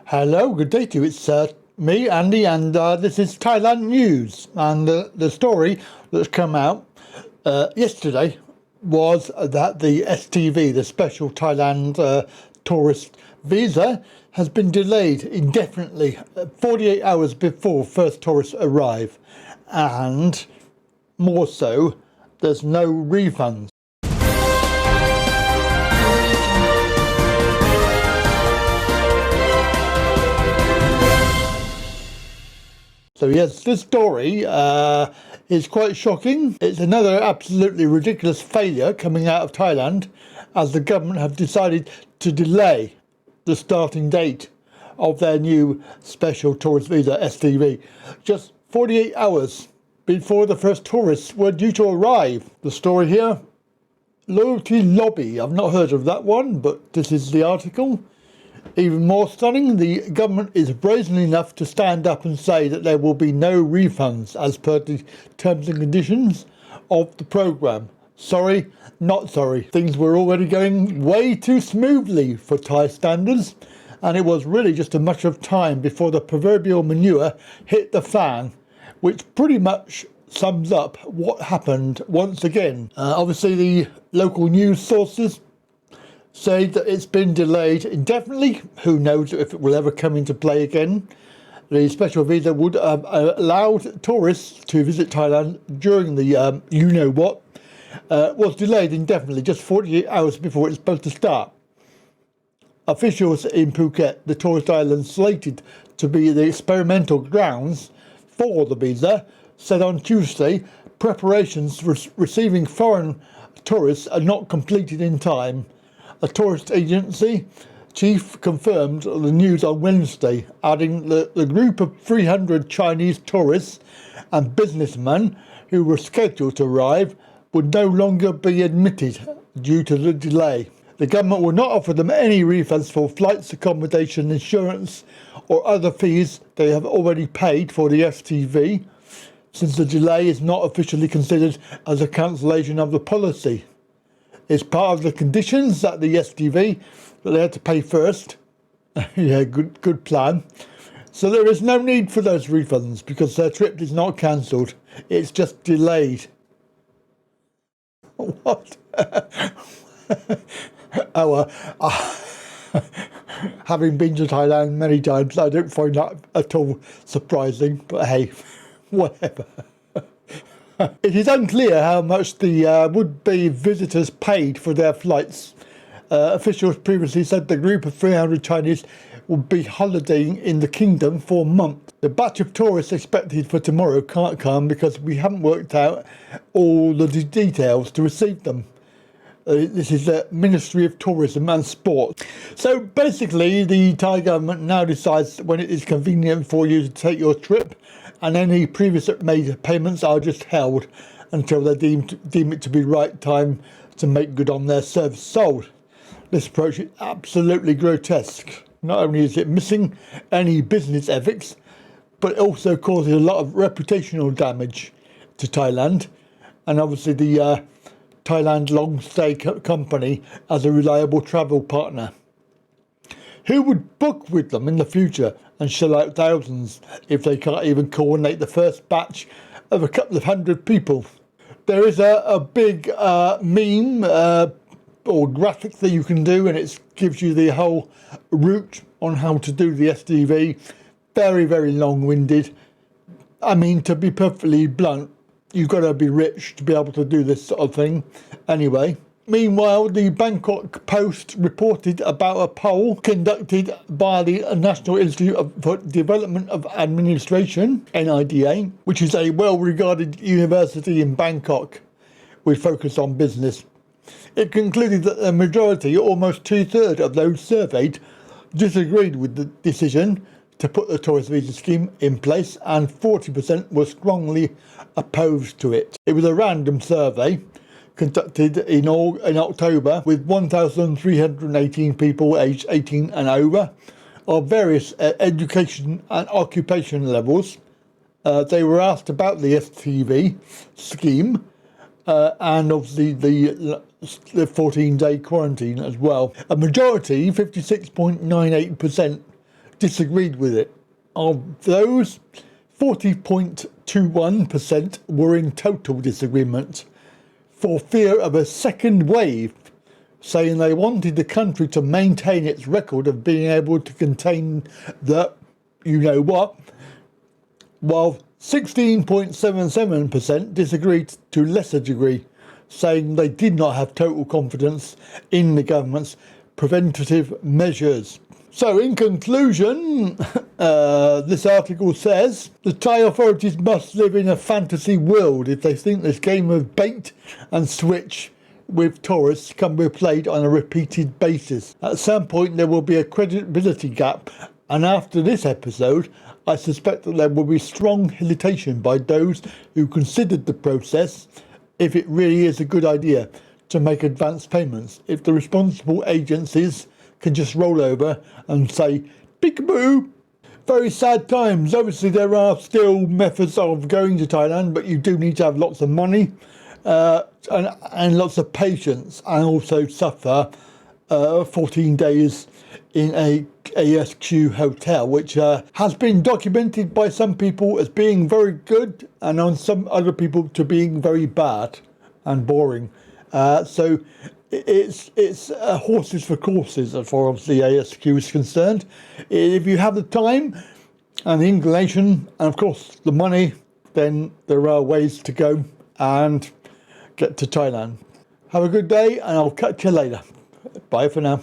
Hello, good day to you. It's me, Andy, and this is Thailand News. And the story that's come out yesterday was that the STV, the Special Thailand Tourist Visa, has been delayed indefinitely, 48 hours before first tourists arrive. And more so, there's no refunds. So yes, this story is quite shocking. It's another absolutely ridiculous failure coming out of Thailand, as the government have decided to delay the starting date of their new Special Tourist Visa, STV, just 48 hours before the first tourists were due to arrive. The story here, Loyalty Lobby. I've not heard of that one, but this is the article. Even more stunning, the government is brazen enough to stand up and say that there will be no refunds as per the terms and conditions of the programme. Sorry, not sorry. Things were already going way too smoothly for Thai standards, and it was really just a matter of time before the proverbial manure hit the fan, which pretty much sums up what happened once again. Obviously, the local news sources say that it's been delayed indefinitely. Who knows if it will ever come into play again. The special visa would have allowed tourists to visit Thailand during the you-know-what, was delayed indefinitely, just 48 hours before it's supposed to start. Officials in Phuket, the tourist island slated to be the experimental grounds for the visa, said on Tuesday preparations for receiving foreign tourists are not completed in time. A tourist agency chief confirmed the news on Wednesday, adding that the group of 300 Chinese tourists and businessmen who were scheduled to arrive would no longer be admitted due to the delay. The government will not offer them any refunds for flights, accommodation, insurance or other fees they have already paid for the STV, since the delay is not officially considered as a cancellation of the policy. It's part of the conditions that the STV, that they had to pay first. Yeah, good plan. So there is no need for those refunds because their trip is not cancelled. It's just delayed. What? Having been to Thailand many times, I don't find that at all surprising. But hey, whatever. It is unclear how much the would-be visitors paid for their flights. Officials previously said the group of 300 Chinese would be holidaying in the kingdom for a month. The batch of tourists expected for tomorrow can't come because we haven't worked out all the details to receive them. This is the Ministry of Tourism and Sport. So basically, the Thai government now decides when it is convenient for you to take your trip, and any previous made payments are just held until they deem it to be right time to make good on their service sold. This approach is absolutely grotesque. Not only is it missing any business ethics, but it also causes a lot of reputational damage to Thailand, and obviously the Thailand long stay company as a reliable travel partner. Who would book with them in the future and shell out thousands if they can't even coordinate the first batch of a couple of hundred people? There is a big meme or graphic that you can do, and it gives you the whole route on how to do the STV. Very, very long-winded. I mean, to be perfectly blunt, you've got to be rich to be able to do this sort of thing. Anyway, meanwhile, the Bangkok Post reported about a poll conducted by the National Institute for Development of Administration, NIDA, which is a well-regarded university in Bangkok with focus on business. It concluded that the majority, almost two-thirds of those surveyed, disagreed with the decision to put the tourist visa scheme in place, and 40% were strongly opposed to it. It was a random survey conducted in October with 1,318 people aged 18 and over of various education and occupation levels. They were asked about the STV scheme and obviously the 14-day quarantine as well. A majority, 56.98%, disagreed with it. Of those, 40.21% were in total disagreement for fear of a second wave, saying they wanted the country to maintain its record of being able to contain the you-know-what, while 16.77% disagreed to a lesser degree, saying they did not have total confidence in the government's preventative measures. So in conclusion, this article says the Thai authorities must live in a fantasy world if they think this game of bait and switch with tourists can be played on a repeated basis. At some point there will be a credibility gap, and after this episode I suspect that there will be strong hesitation by those who considered the process, if it really is a good idea, to make advance payments, if the responsible agencies can just roll over and say, peekaboo. Very sad times. Obviously, there are still methods of going to Thailand, but you do need to have lots of money and lots of patience, and also suffer 14 days in a ASQ hotel, which has been documented by some people as being very good and on some other people to being very bad and boring. So it's horses for courses as far as the ASQ is concerned. If you have the time and the inclination and of course the money, then there are ways to go and get to Thailand. Have a good day, and I'll catch you later. Bye for now.